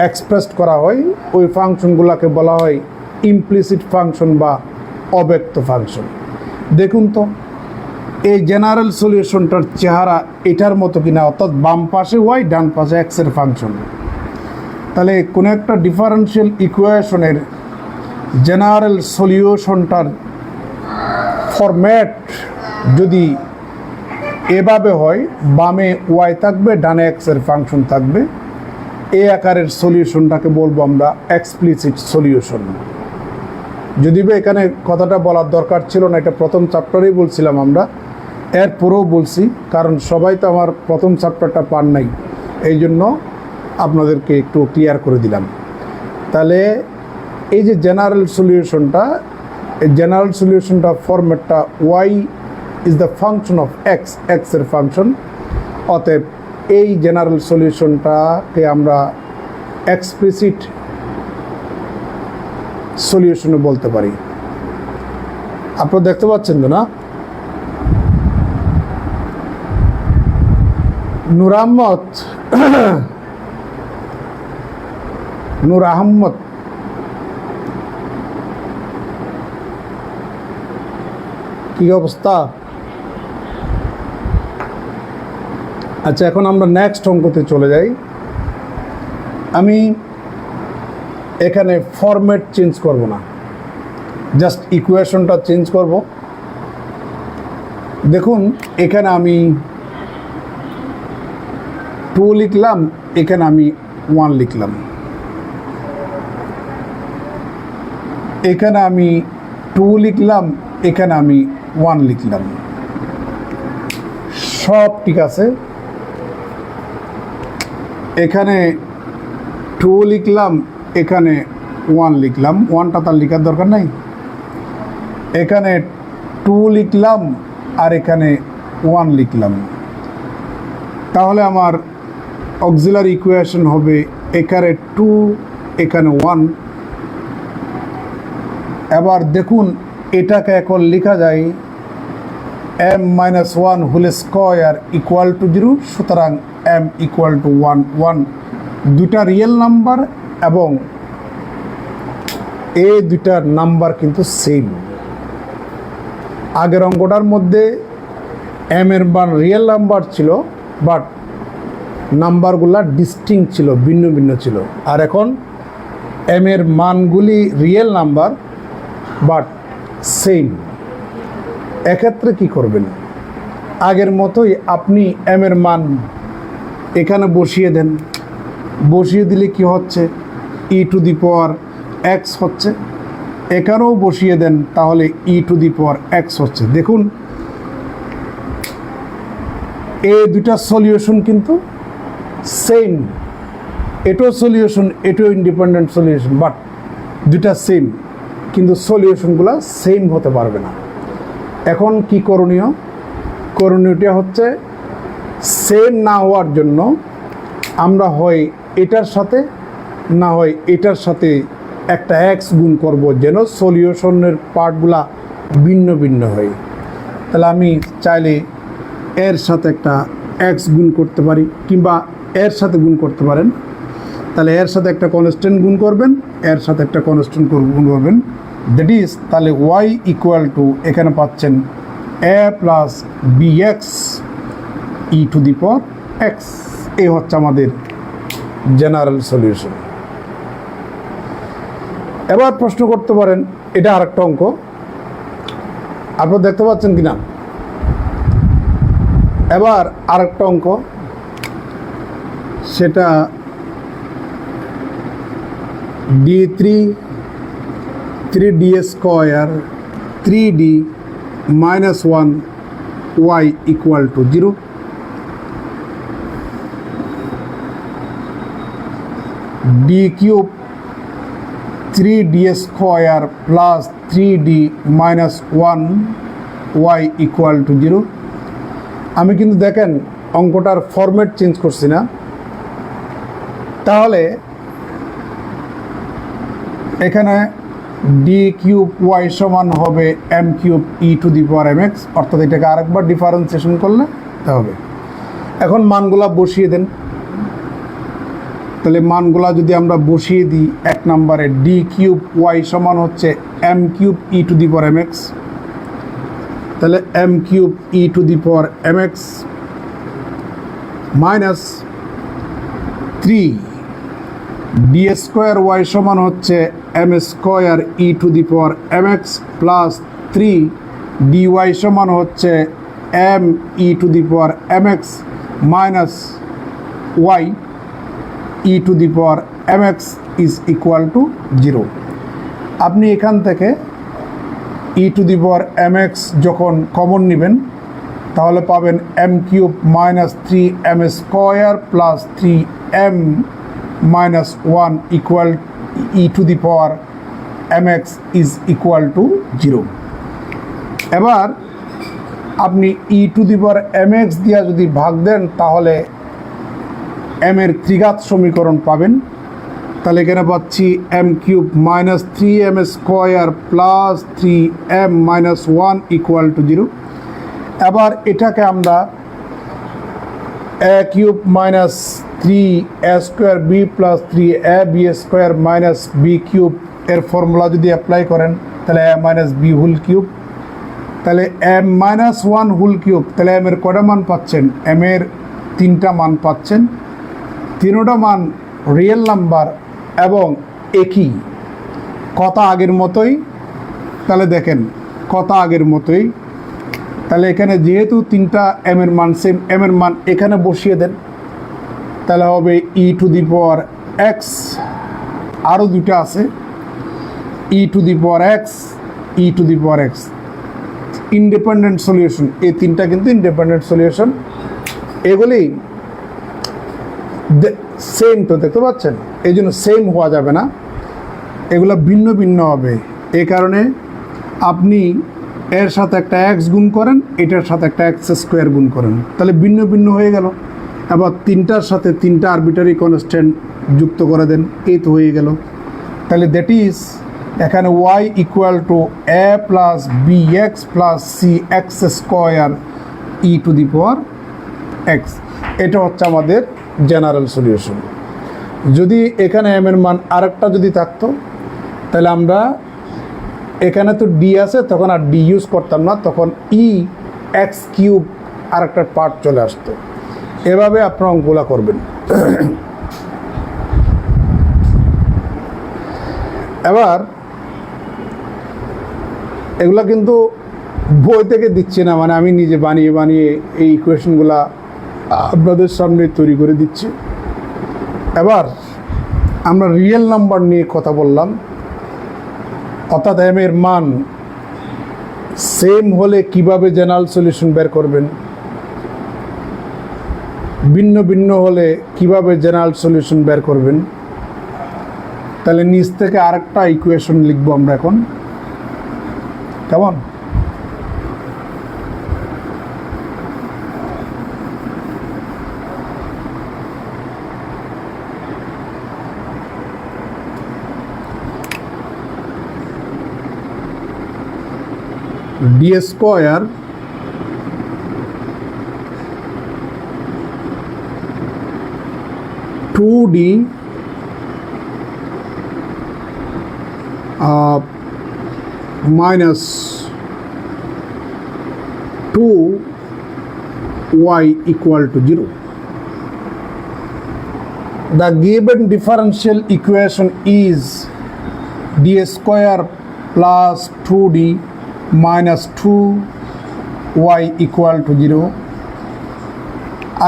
এক্সপ্রেসড করা হয়, ওই ফাংশনগুলোকে বলা হয় ইমপ্লিসিট ফাংশন বা অব্যক্ত ফাংশন। দেখুন তো এই জেনারেল সলিউশনটার চেহারা এটার মতো কিনা, অর্থাৎ বাম পাশে ওয়াই, ডান পাশে এক্সের ফাংশন। তাহলে কোনো একটা ডিফারেন্সিয়াল ইকুয়েশনের জেনারেল সলিউশনটার ফরম্যাট যদি এভাবে হয়, বামে ওয়াই থাকবে, ডানে এক্সের ফাংশন থাকবে, এই আকারের সলিউশনটাকে বলবো আমরা এক্সপ্লিসিট সলিউশন। যদিও এখানে কথাটা বলার দরকার ছিল না, এটা প্রথম চ্যাপ্টারেই বলছিলাম আমরা, এরপরেও বলছি, কারণ সবাই তো আমার প্রথম চ্যাপ্টারটা পান নাই, এই জন্য আপনাদেরকে একটু ক্লিয়ার করে দিলাম। তাহলে এই যে জেনারেল সলিউশনটা, এই জেনারেল সলিউশনটা ফরম্যাটটা Y is the function of X, এক্সের ফাংশন। অতএব এই জেনারেল সলিউশনটাকে আমরা এক্সপ্লিসিট সলিউশনও বলতে পারি। আপনারা দেখতে পাচ্ছেন তো না? নূর আহমদ কি অবস্থা? আচ্ছা, এখন আমরা নেক্সট অঙ্কতে চলে যাই। আমি এখানে ফরম্যাট চেঞ্জ করব না, জাস্ট ইকুয়েশনটা চেঞ্জ করব। দেখুন এখানে আমি 2 লিখলাম, এখানে আমি 1 লিখলাম, এখানে আমি 2 লিখলাম, এখানে আমি 1 লিখলাম, সব ঠিক আছে। এখানে 2 লিখলাম, এখানে 1 লিখলাম, 1টা তার লেখার দরকার নাই। এখানে 2 লিখলাম আর এখানে 1 লিখলাম, তাহলে আমার অক্সিলারি ইকুয়েশন হবে এখানে 2, এখানে 1। এবার দেখুন এটাকে এখন লেখা যায় m-1 whole square equal to 0, সুতরাং m ইকুয়াল টু 1 1। দুটা রিয়েল নাম্বার এবং এই দুটার নাম্বার কিন্তু সেম। আগের অঙ্কটার মধ্যে এম এর মান রিয়েল নাম্বার ছিল, বাট নাম্বারগুলা ডিস্টিংক্ট ছিল, ভিন্ন ভিন্ন ছিল। আর এখন এম এর মানগুলি রিয়েল নাম্বার বাট সেম। এক্ষেত্রে কি করবেন? আগের মতোই আপনি এম এর মান এখানে বসিয়ে দেন। বসিয়ে দিলে কি হচ্ছে? E to the power x হচ্ছে। এখানেও বসিয়ে দেন, তাহলে ই টু দি পাওয়ার এক্স হচ্ছে। দেখুন, এই দুটা সলিউশন কিন্তু সেম। এটাও সলিউশন, এটাও ইন্ডিপেন্ডেন্ট সলিউশন, বাট দুটা সেম, কিন্তু সলিউশনগুলো সেম হতে পারবে না। এখন কি করণীয়? করণীয়টা হচ্ছে সেম না হওয়ার জন্য আমরা হয় এটার সাথে, না হয় এটার সাথে একটা এক্স গুণ করব, যেন সলিউশনের পার্টগুলা ভিন্ন ভিন্ন হয়। তাহলে আমি চাইলে এর সাথে একটা এক্স গুণ করতে পারি, কিংবা এর সাথে গুণ করতে পারেন। তাহলে এর সাথে একটা কনস্ট্যান্ট গুণ করবেন, এর সাথে একটা কনস্ট্যান্ট গুণ করবেন, দ্যাট ইজ, তাহলে ওয়াই ইকুয়াল টু এখানে পাচ্ছেন A plus B X E to the power X. এই হচ্ছে আমাদের জেনারেল সলিউশন। এবার প্রশ্ন করতে পারেন, এটা আরেকটা অঙ্ক, আপনারা দেখতে পাচ্ছেন কিনা? এবার আরেকটা অঙ্ক, সেটা three D square 3d minus 1 y equal to 0। D cube 3d square plus 3d minus 1 y equal to 0। আমি কিন্তু দেখেন অঙ্কটার ফরম্যাট চেঞ্জ করছি না। তাহলে এখানে ডি কিউব ওয়াই সমান হবে m cube E to the power M x, অর্থাৎ এটাকে আরেকবার ডিফারেন্সিয়েশন করলে হবে। এখন মানগুলা বসিয়ে দেন। তাহলে মানগুলা যদি আমরা বসিয়ে দিই, এক নম্বরে ডি কিউব ওয়াই সমান হচ্ছে M cube E to the power M X, তাহলে M cube E to the power M X minus 3 D square Y সমান হচ্ছে M square E to the power M X plus 3 D Y সমান হচ্ছে M E to the power M X minus Y E to the power M X is equal to 0। আপনি এখান থেকে E to the power M x যখন কমন নেবেন, তাহলে পাবেন M cube minus 3 M square plus 3 M minus 1 equal E to the power M X is equal to 0। এবার আপনি ই to the power M X দিয়া যদি ভাগ দেন, তাহলে এম এর ত্রিঘাত সমীকরণ পাবেন। তাহলে এখানে পাচ্ছি M cube minus 3 M square plus 3 M minus 1 equal to 0। এবার এটাকে আমরা A cube minus 3 A square B plus 3 A B square minus B cube এর ফর্মুলা যদি অ্যাপ্লাই করেন, তাহলে A minus B whole cube, তাহলে এম মাইনাস 1 হোল কিউব। তাহলে এম এর কয়টা মান পাচ্ছেন? এম এর 3টা মান পাচ্ছেন। 3টা মান রিয়েল নাম্বার এবং একই, কথা আগের মতোই। তাহলে দেখেন, কথা আগের মতোই। তাহলে এখানে যেহেতু 3টা এম এর মান সেম, এম এর মান এখানে বসিয়ে দেন, তাহলে হবে ই টু দি পাওয়ার এক্স, আরও 2টা আছে, E to the power x, E to the power X. Independent solution, এই 3টা কিন্তু ইন্ডিপেন্ডেন্ট সলিউশন। এগুলি সেম তো দেখতে পাচ্ছেন, এই জন্য সেম হওয়া যাবে না, এগুলো ভিন্ন ভিন্ন হবে। এই কারণে আপনি এর সাথে একটা এক্স গুণ করেন, এটার সাথে একটা এক্স স্কোয়ার গুণ করেন, তাহলে ভিন্ন ভিন্ন হয়ে গেল। আবার 3টার সাথে 3টা আরবিটারি কনস্ট্যান্ট যুক্ত করে দেন, এই তো হয়ে গেল। তাহলে দ্যাট ইজ, এখানে y equal to a plus B x plus c x square E to the power x. এটা হচ্ছে আমাদের জেনারেল সলিউশন। যদি এখানে এম এর মান আরেকটা যদি থাকতো, তাহলে আমরা এখানে তো ডি আছে, তখন আর ডি ইউজ করতাম না, তখন ই এক্স কিউব আরেকটা পার্ট চলে আসতো। এভাবে আপনারা অঙ্কগুলা করবেন। এবার এগুলা কিন্তু বই থেকে দিচ্ছি না, মানে আমি নিজে বানিয়ে বানিয়ে এই ইকুয়েশনগুলা আপনাদের সামনে তৈরি করে দিচ্ছি। এবার আমরা রিয়েল নাম্বার নিয়ে কথা বললাম, অর্থাৎ এম এর মান সেম হলে কিভাবে জেনারেল সলিউশন বের করবেন, ভিন্ন ভিন্ন হলে কিভাবে জেনারেল সলিউশন বের করবেন। তাহলে নিচ থেকে আরেকটা ইকুয়েশন লিখবো আমরা এখন, কেমন? D square two D minus 2y equal to 0. The given differential equation is d square plus 2d minus 2y equal to 0.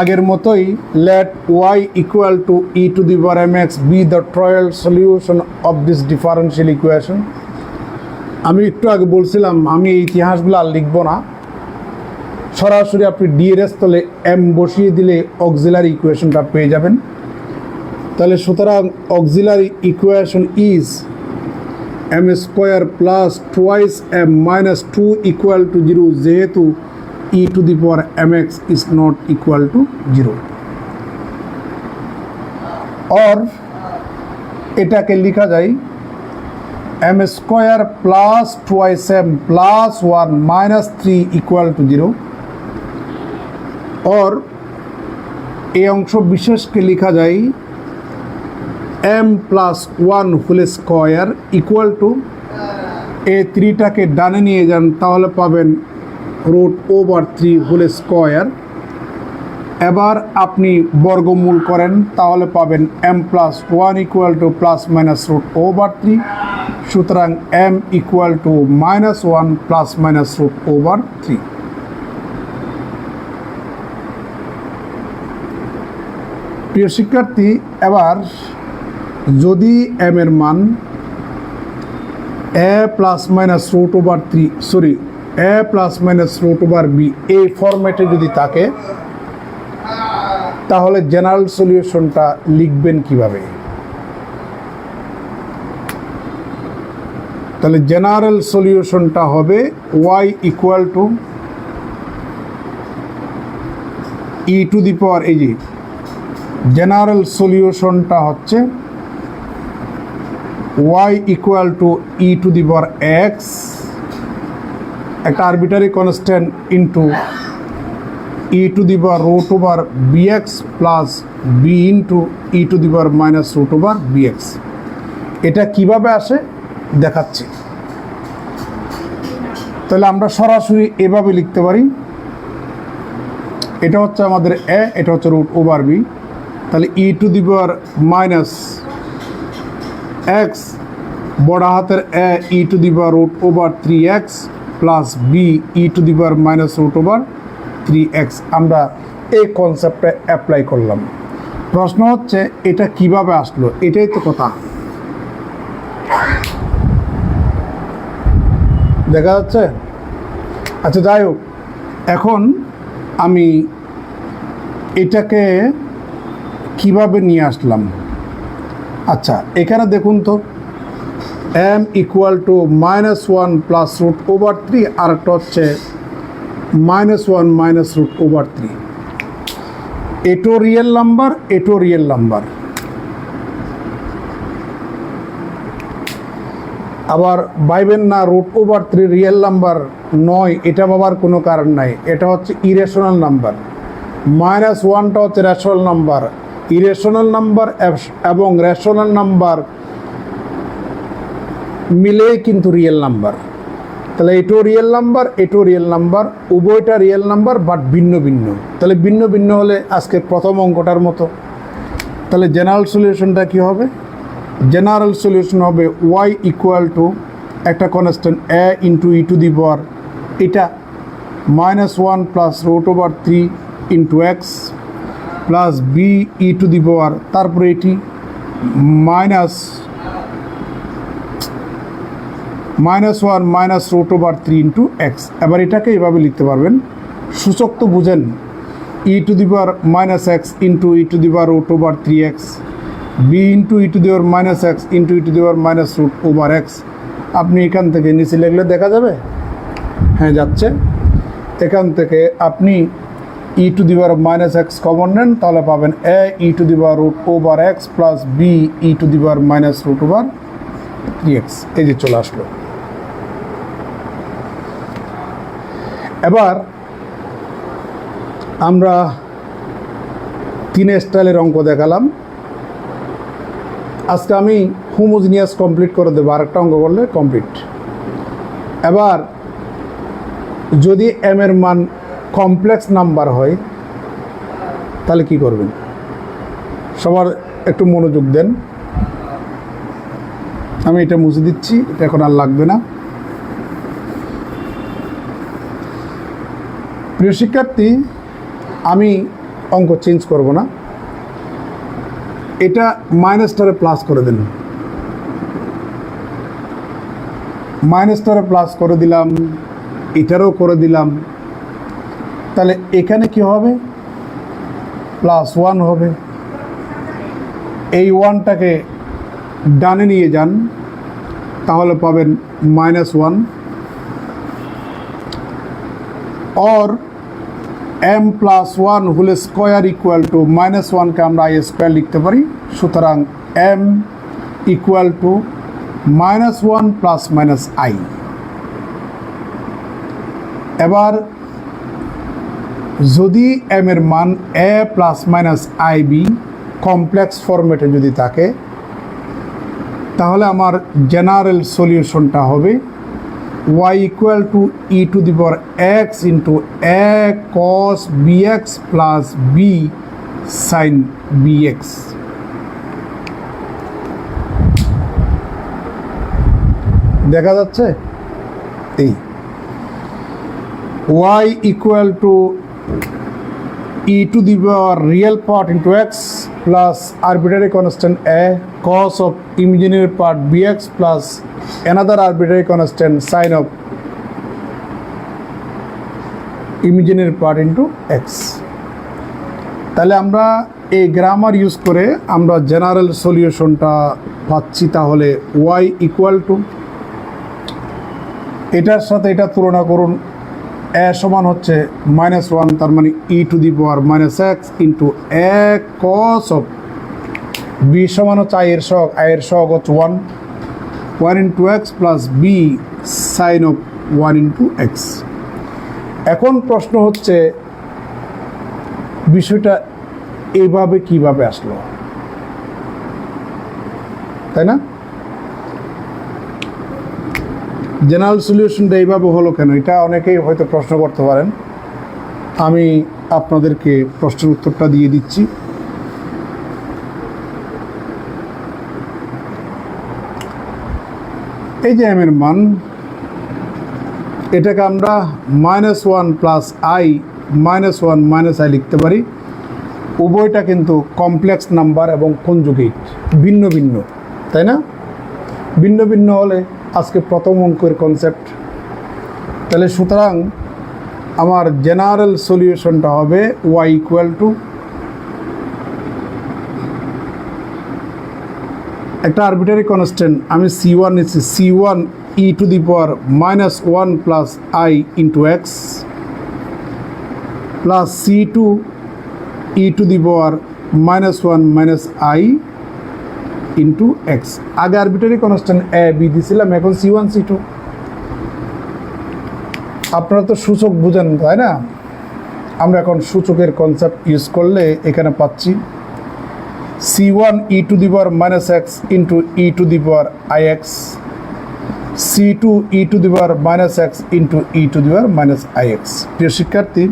আগের মতোই let y equal to e to the power mx be the trial solution of this differential equation. আমি একটু আগে বলছিলাম আমি এই ইতিহাসগুলো আর লিখবো না, সরাসরি আপনি ডি এর স্থলে এম বসিয়ে দিলে অক্সিলারি ইকুয়েশনটা পেয়ে যাবেন। তাহলে সুতরাং auxiliary equation is m square plus twice m minus 2 equal to 0, যেহেতু e to the power mx is not equal to 0। और এটাকে লেখা যায় M square plus twice M plus 1 minus 3 equal to 0। और ये अंश विशेष के लिखा जाए M plus 1 whole square equal to A 3 के डाने निये जान ताहले पाबेन √3 होल स्क्वायर। এবার আপনি বর্গমূল করেন তাহলে পাবেন m plus 1 equal two plus minus √3। সুতরাং m equal to -1 plus minus √3। প্রিয় শিক্ষার্থী, এবার যদি m এর মান a plus minus √3 a plus minus √b এই ফরম্যাটে যদি থাকে তাহলে জেনারেল সলিউশনটা লিখবেন কিভাবে? তাহলে জেনারেল সলিউশনটা হবে y equal to e to the power, এই যে জেনারেল সলিউশনটা হচ্ছে y equal to e to the power x, একটা arbitrary constant into e to the power √bx plus b into e to the power minus √bx। এটা কিভাবে আসে দেখাচ্ছি। তাহলে আমরা সরাসরি এভাবে লিখতে পারি, এটা হচ্ছে আমাদের a, এটা হচ্ছে √b। তাহলে e to the power minus x বড় হাতের a e to the power √3x plus b e to the power minus √3x। আমরা এই কনসেপ্টে অ্যাপ্লাই করলাম। প্রশ্ন হচ্ছে এটা কিভাবে আসলো, এটাই তো কথা। দেখা যাচ্ছে? আচ্ছা, যাই হোক, এখন আমি এটাকে কিভাবে নিয়ে আসলাম। আচ্ছা, এখানে দেখুন তো m ইকুয়াল টু -1 প্লাস √3, আর একটা হচ্ছে -1 মাইনাস √3। এটো রিয়েল নাম্বার, এটো রিয়েল নাম্বার। আবার ভাইবেন না √3 রিয়েল নাম্বার নয়, এটা ভাবার কোনো কারণ নাই। এটা হচ্ছে ইরেশনাল নাম্বার। -1টা হচ্ছে রেশনাল নাম্বার। ইরেশনাল নাম্বার এবং রেশনাল নাম্বার মিলেই কিন্তু রিয়েল নাম্বার। তাহলে এটাও রিয়েল নাম্বার, এটাও রিয়েল নাম্বার, উভয়টা রিয়েল নাম্বার বাট ভিন্ন ভিন্ন। তাহলে ভিন্ন ভিন্ন হলে আজকের প্রথম অঙ্কটার মতো। তাহলে জেনারেল সলিউশনটা কি হবে? জেনারেল সলিউশন হবে y ইকুয়াল টু একটা constant a into E to the power এটা -1 plus √3 into x plus B E to the power তারপরে এটি -1 মাইনাস √3 ইন্টু এক্স। এবার এটাকে এভাবে লিখতে পারবেন, সূচক তো বুঝেন, e to the power minus x into E to the power √3x, b into E to the power minus x into E to the power minus √x। আপনি এখান থেকে নিচে লিখলে দেখা যাবে, হ্যাঁ যাচ্ছে। এখান থেকে আপনি ই to the power minus x common নেন, তাহলে পাবেন a e to the power √x plus B E to the power minus √3x। এই যে চলে আসলো। এবার আমরা 3 স্টাইলের অঙ্ক দেখালাম। আজকে আমি হোমোজিনিয়াস কমপ্লিট করে দেবো, আরেকটা অঙ্ক করলে কমপ্লিট। এবার যদি এম এর মান কমপ্লেক্স নাম্বার হয় তাহলে কি করবেন? সবার একটু মনোযোগ দেন। আমি এটা মুছে দিচ্ছি, এটা এখন আর লাগবে না। প্রিয় শিক্ষার্থী, আমি অঙ্ক চেঞ্জ করব না, এটা মাইনাসটারে প্লাস করে দিন, মাইনাসটারে প্লাস করে দিলাম, এটারও করে দিলাম। তাহলে এখানে কি হবে? +1 হবে। এই 1টাকে ডানে নিয়ে যান, তাহলে পাবেন -1। और m+1 whole square equal to -1কে আমরা i স্কোয়ার লিখতে পারি। সুতরাং m equal to -1 plus minus i। এবার যদি m এর মান a plus minus ib complex ফরম্যাটে যদি থাকে, তাহলে আমার জেনারেল সলিউশনটা হবে y equal to E to the power x into a cos bx plus b sin bx। দেখা যাচ্ছে? এই y equal to E to the power real part into x plus arbitrary constant a cos of imaginary part bx plus another arbitrary constant sin of imaginary part into x। তাহলে আমরা এই গ্রামার ইউজ করে আমরা জেনারেল সলিউশনটা পাচ্ছি। তাহলে y ইকুয়াল টু, এটার সাথে এটা তুলনা করুন, a সমান হচ্ছে -1, তার মানে e to the power -x into a cos of b সমান হচ্ছে i এর সহগ হচ্ছে 1 into x plus b sine of 1 into x. এখন প্রশ্ন হচ্ছে বিষয়টা এইভাবে কিভাবে আসলো, তাই না? জেনারেল সলিউশনটা এইভাবে হলো কেন? এটা অনেকেই হয়তো প্রশ্ন করতে পারেন। আমি আপনাদেরকে প্রশ্নের উত্তরটা দিয়ে দিচ্ছি। এই যে m এর মান, এটাকে আমরা -1 প্লাস i -1 মাইনাস i লিখতে পারি। উভয়টা কিন্তু কমপ্লেক্স নাম্বার এবং কনজুগেট, ভিন্ন ভিন্ন, তাই না? ভিন্ন ভিন্ন হলে আজকে প্রথম অঙ্কের কনসেপ্ট। তাহলে সুতরাং আমার জেনারেল সলিউশনটা হবে y ইকুয়াল টু একটা আরবিটারি কনস্ট্যান্ট, আমি c1 নিচ্ছি, c1 E to the power -1 plus i into x plus c2 E to the power -1 minus i into x. আগে আরবিটারি কনস্ট্যান্ট a b দিছিলাম, এখন c1 c2। আপনারা তো সূচক বুঝেন, তাই না? আমরা এখন সূচকের কনসেপ্ট ইউজ করলে এখানে পাচ্ছি c1 E to the power -x into E to the power ix c2 e⁻x into e⁻−ix। প্রিয় শিক্ষার্থী,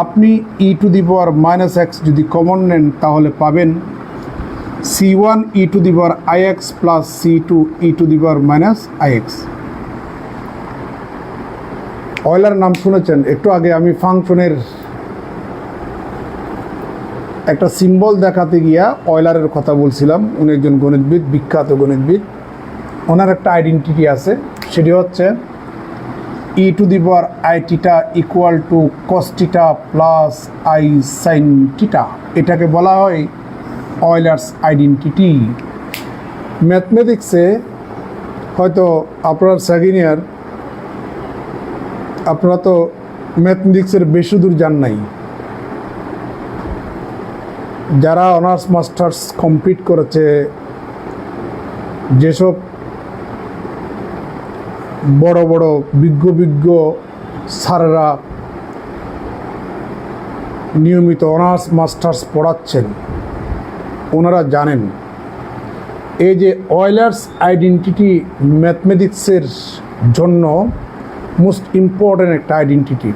আপনি e⁻x যদি কমন নেন তাহলে পাবেন c1 e⁻ix plus c2 e⁻−ix। Euler নাম শুনেছেন? একটু আগে আমি ফাংশনের একটা সিম্বল দেখাতে গিয়া অয়লারের কথা বলছিলাম। উনি একজন গণিতবিদ, বিখ্যাত গণিতবিদ। ওনার একটা আইডেন্টিটি আছে, সেটি হচ্ছে e⁻i⁻θ equal to cos⁻θ plus i sin⁻θ। এটাকে বলা হয় অয়লার্স আইডেন্টিটি। ম্যাথমেটিক্সে হয়তো আপনার সেকেন্ড ইয়ার, আপনারা তো ম্যাথমেটিক্সের বেশি দূর যান নাই। যারা অনার্স মাস্টার্স কমপ্লিট করেছে, যেসব বড় বড় বিজ্ঞ স্যারেরা নিয়মিত অনার্স মাস্টার্স পড়াচ্ছেন, ওনারা জানেন এই যে অয়লার্স আইডেন্টিটি ম্যাথমেটিক্সের জন্য মোস্ট ইম্পর্ট্যান্ট একটা আইডেন্টিটি।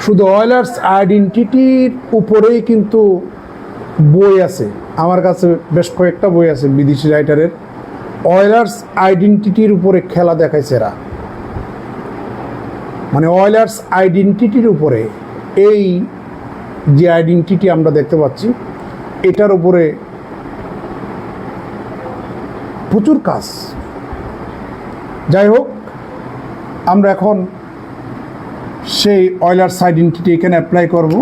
শুধু অয়লার্স আইডেন্টিটির উপরেই কিন্তু বই আছে, আমার কাছে বেশ কয়েকটা বই আছে বিদেশি রাইটারের। অয়লার্স আইডেন্টিটির উপরে খেলা দেখাইছে এরা, মানে অয়লার্স আইডেন্টিটির উপরে, এই যে আইডেন্টিটি আমরা দেখতে পাচ্ছি এটার উপরে প্রচুর কাজ। যাই হোক, আমরা এখন সেই অয়লার্স আইডেন্টিটি এখানে অ্যাপ্লাই করব।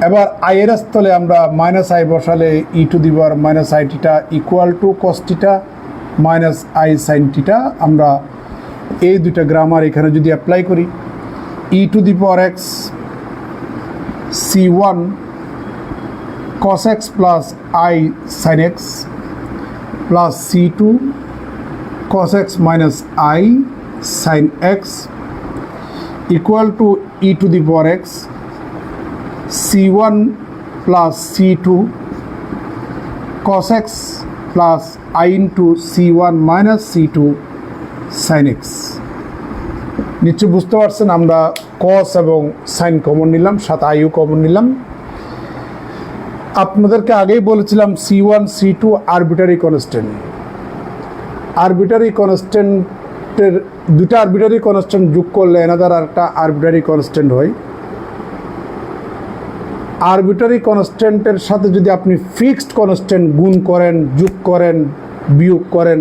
এবার আইয়ের স্থলে আমরা -i বসালে e⁻−i⁻θ equal to cos⁻θ minus i sin⁻θ। আমরা এই দুইটা গ্রামার এখানে যদি অ্যাপ্লাই করি, e⁻x c1 cos⁻x plus i sin⁻x plus c2 cos⁻x minus i sin⁻x equal to e⁻x c1 plus c2 cos⁻x plus i into c1 minus c2 sin⁻x। নিশ্চয় বুঝতে পারছেন, আমরা cos এবং sin কমন নিলাম, সাথে iও কমন নিলাম। আপনাদেরকে আগেই বলেছিলাম c1 c2 arbitrary constant. Arbitrary কনস্ট্যান্টের দুটা আরবিটারি কনস্ট্যান্ট যোগ করলে এনাদার আরেকটা আরবিটারি কনস্ট্যান্ট হয়। আরবিটারি কনস্ট্যান্টের সাথে যদি আপনি ফিক্সড কনস্ট্যান্ট গুণ করেন, যোগ করেন, বিয়োগ করেন,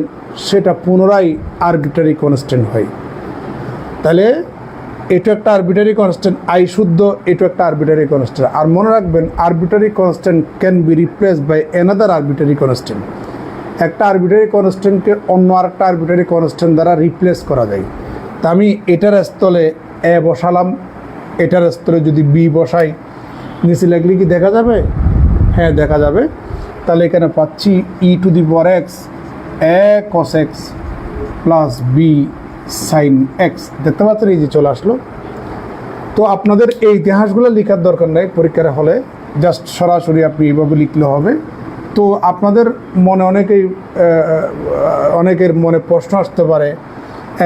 সেটা পুনরায় আরবিটারি কনস্ট্যান্ট হয়। তাহলে এটা একটা আরবিটারি কনস্ট্যান্ট, আই শুদ্ধ, এটা একটা আরবিটারি কনস্ট্যান্ট। আর মনে রাখবেন, arbitrary constant can be replaced by another arbitrary constant. একটা আরবিটারি কনস্ট্যান্টকে অন্য আরেকটা আরবিটারি কনস্ট্যান্ট দ্বারা রিপ্লেস করা যায়। তা আমি এটার স্থলে এ বসালাম, এটার স্থলে যদি বি বসাই, নিচে লিখলে কি দেখা যাবে? হ্যাঁ, দেখা যাবে। তাহলে এখানে পাচ্ছি e⁻x a cos⁻x plus b sin⁻x। দেখতে পাচ্ছেন, এই যে চলে আসলো। তো আপনাদের এই ইতিহাসগুলো লেখার দরকার নেই পরীক্ষার হলে, জাস্ট সরাসরি আপনি এইভাবে লিখলে হবে। তো আপনাদের মনে অনেকের মনে প্রশ্ন আসতে পারে,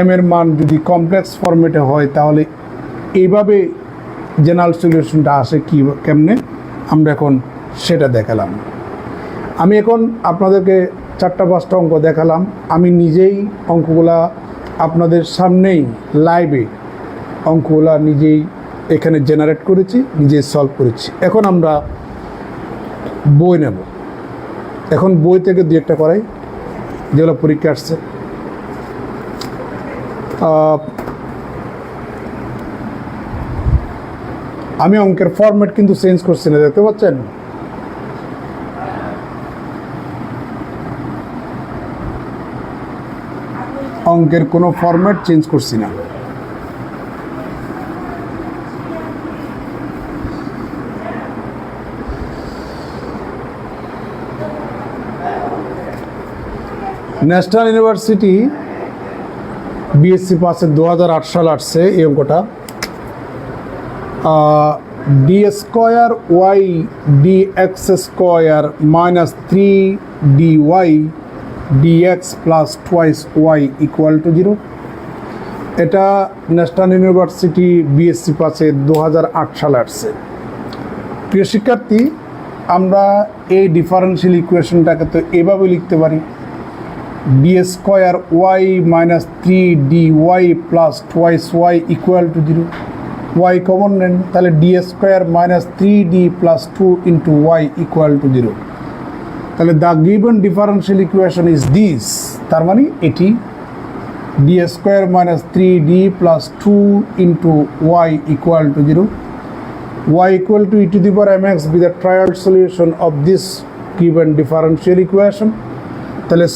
এম এর মান যদি কমপ্লেক্স ফরম্যাটে হয় তাহলে এইভাবে জেনারেল সলিউশনটা আসে কেমনে? আমরা এখন সেটা দেখালাম। আমি এখন আপনাদেরকে 4-5টা অঙ্ক দেখালাম। আমি নিজেই অঙ্কগুলা আপনাদের সামনেই লাইভে অঙ্কগুলা নিজেই এখানে জেনারেট করেছি, নিজেই সলভ করেছি। এখন আমরা বই নেব। এখন বই থেকে 2-1টা করাই, যেগুলো পরীক্ষা আসছে। আমি অঙ্কের ফরম্যাট কিন্তু চেঞ্জ করছি না, দেখতে পাচ্ছেন? অঙ্কের কোনো ফরম্যাট চেঞ্জ করছি না। ন্যাশনাল ইউনিভার্সিটি বিএসসি পাসে 2008 সাল আসছে এই অঙ্কটা। d² y dx² - 3dy dx plus twice y equal to 0। এটা ন্যাশনাল ইউনিভার্সিটি বিএসসি পাসে 2008 সালে আসছে। প্রিয় শিক্ষার্থী, আমরা এই ডিফারেন্সিয়াল ইকুয়েশনটাকে তো এভাবে লিখতে পারি, D square y minus 3dy plus twice y equal to 0। Y common নেন, তাহলে D square minus 3d plus 2 into y equal to 0। তাহলে the given differential equation is this, তার মানে এটি D square minus 3d plus 2 into y equal to 0। y equal to e to the power mx be the trial solution of this given differential equation. তাহলে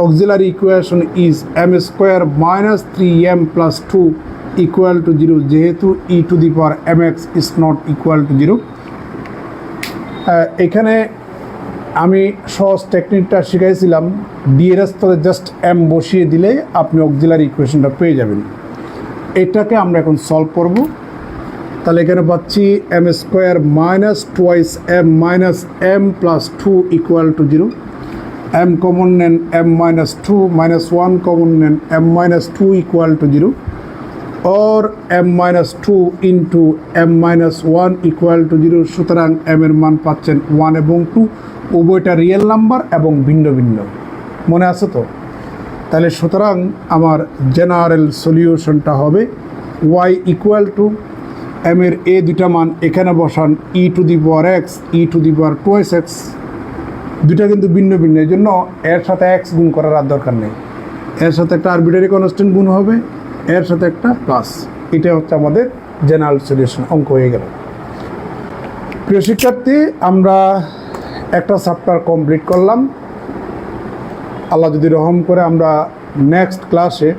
auxiliary equation is m square minus 3m plus 2 equal to 0 যেহেতু e to the power mx is not equal to 0। এখানে আমি সহজ টেকনিকটা শিখাইছিলাম, ডি এর স্তরে জাস্ট m বসিয়ে দিলে আপনি auxiliary ইকুয়েশনটা পেয়ে যাবেন। এটাকে আমরা এখন সলভ করব। তাহলে এখানে পাচ্ছি m square minus twice m minus m plus 2 equal to 0। M common নেন, এম মাইনাস 2 মাইনাস 1 কমন নেন, এম মাইনাস 2 ইকুয়াল টু 0 और m minus 2 into m minus 1 equal to 0। সুতরাং এম এর মান পাচ্ছেন 1 এবং 2, উভয়টা রিয়েল নাম্বার এবং ভিন্ন ভিন্ন, মনে আছে তো? তাহলে সুতরাং আমার জেনারেল সলিউশনটা হবে y ইকুয়াল টু এম এর এ দুটা মান এখানে বসান, e to the power x, E to the power twice x, দুটা কিন্তু ভিন্ন ভিন্ন, এই জন্য এর সাথে এক্স গুণ করার আর দরকার নেই। এর সাথে একটা আরবিটারি কনস্ট্যান্ট গুণ হবে, এর সাথে একটা প্লাস। এটা হচ্ছে আমাদের জেনারেল সলিউশন, অঙ্ক হয়ে গেল। প্রিয় শিক্ষার্থী, আমরা একটা চ্যাপ্টার কমপ্লিট করলাম। আল্লাহ যদি রহম করে আমরা নেক্সট ক্লাসে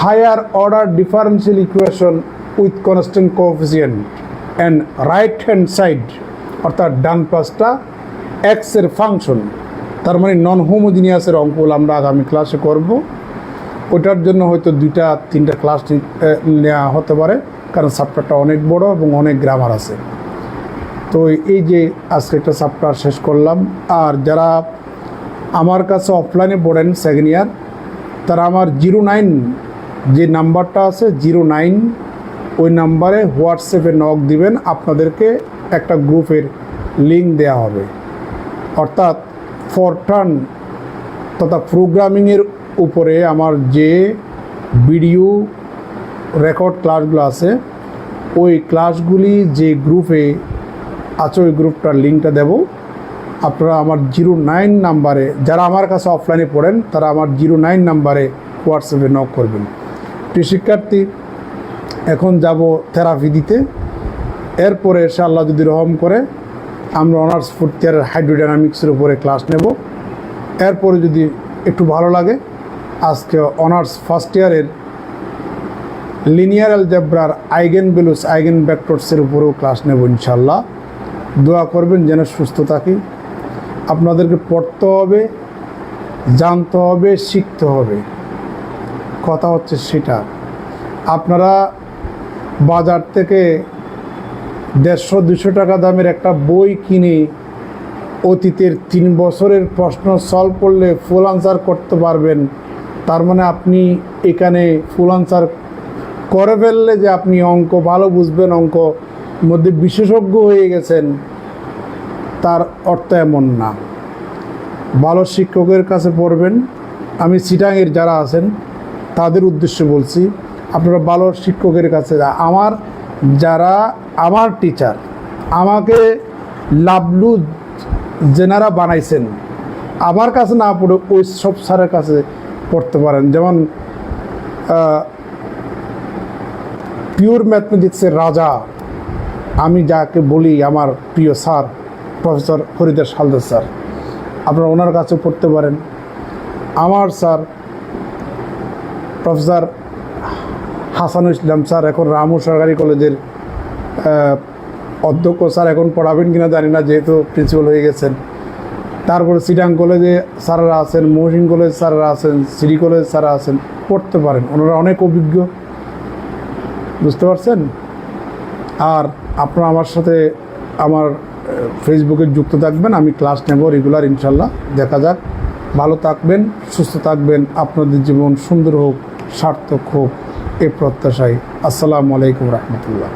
higher order differential equation with constant coefficient and right hand side, অর্থাৎ ডান পাশটা এক্স এর ফাংশন, তার মানে নন হোমোজিনিয়াসের অঙ্কগুলো আমরা আগামী ক্লাসে করব। ওটার জন্য হয়তো 2-3টা ক্লাস নেওয়া হতে পারে, কারণ চ্যাপ্টারটা অনেক বড় এবং অনেক গ্রামার আছে। তো এই যে আজকে একটা চ্যাপ্টার শেষ করলাম। আর যারা আমার কাছে অফলাইনে পড়েন সেকেন্ড ইয়ার, তারা আমার 09 যে নাম্বারটা আছে 09, ওই নাম্বারে হোয়াটসঅ্যাপে নক দিবেন, আপনাদেরকে একটা গ্রুপের লিঙ্ক দেওয়া হবে। অর্থাৎ ফরটার্ন তথা প্রোগ্রামিংয়ের উপরে আমার যে ভিডিও রেকর্ড ক্লাসগুলো আছে, ওই ক্লাসগুলি যে গ্রুপে আছে ওই গ্রুপটার লিঙ্কটা দেব। আপনারা আমার 09 নাম্বারে, যারা আমার কাছে অফলাইনে পড়েন তারা আমার 09 নাম্বারে হোয়াটসঅ্যাপে নক করবেন। প্রিয় শিক্ষার্থী, এখন যাব থেরাপি দিতে। এরপরে ইনশাআল্লাহ যদি রহম করে আমরা অনার্স ফোর্থ ইয়ারের হাইড্রোডাইনামিক্সের উপরে ক্লাস নেব। এরপরে যদি একটু ভালো লাগে আজকে অনার্স ফার্স্ট ইয়ারের লিনিয়ার অ্যালজেব্রার আইগেন ভ্যালুস আইগেন ভেক্টরসের উপরেও ক্লাস নেব ইনশাআল্লাহ। দোয়া করবেন যেন সুস্থ থাকি। আপনাদেরকে পড়তে হবে, জানতে হবে, শিখতে হবে। কথা হচ্ছে সেটা, আপনারা বাজার থেকে 150-200 টাকা দামের একটা বই কিনে অতীতের 3 বছরের প্রশ্ন সলভ করলে ফুল আনসার করতে পারবেন। তার মানে আপনি এখানে ফুল আনসার করে ফেললে যে আপনি অঙ্ক ভালো বুঝবেন, অঙ্ক মধ্যে বিশেষজ্ঞ হয়ে গেছেন, তার অর্থ এমন না। ভালো শিক্ষকের কাছে পড়বেন। আমি চিটাঙের যারা আছেন তাদের উদ্দেশ্যে বলছি, আপনারা ভালো শিক্ষকের কাছে, আমার টিচার, আমাকে লাভলু যেনারা বানাইছেন, আমার কাছে না পড়ে ওই সব স্যারের কাছে পড়তে পারেন। যেমন পিওর ম্যাথমেটিক্সের রাজা আমি যাকে বলি আমার প্রিয় sir professor Farida Haldar sir, আপনারা ওনার কাছে পড়তে পারেন। আমার স্যার প্রফেসর হাসানুল ইসলাম স্যার, এখন রামু সরকারি কলেজের অধ্যক্ষ স্যার, এখন পড়াবেন কিনা জানি না, যেহেতু প্রিন্সিপাল হয়ে গেছেন। তারপরে চিটাং কলেজে স্যাররা আছেন, মহসিন কলেজ স্যাররা আছেন, সিডি কলেজ স্যাররা আছেন, পড়তে পারেন, ওনারা অনেক অভিজ্ঞ, বুঝতে পারছেন। আর আপনারা আমার সাথে আমার ফেসবুকে যুক্ত থাকবেন, আমি ক্লাস নেব রেগুলার ইনশাল্লাহ। দেখা যাক। ভালো থাকবেন, সুস্থ থাকবেন, আপনাদের জীবন সুন্দর হোক, সার্থক হোক, এই প্রত্যাশায়। আসসালামু আলাইকুম রহমতুল্লাহ।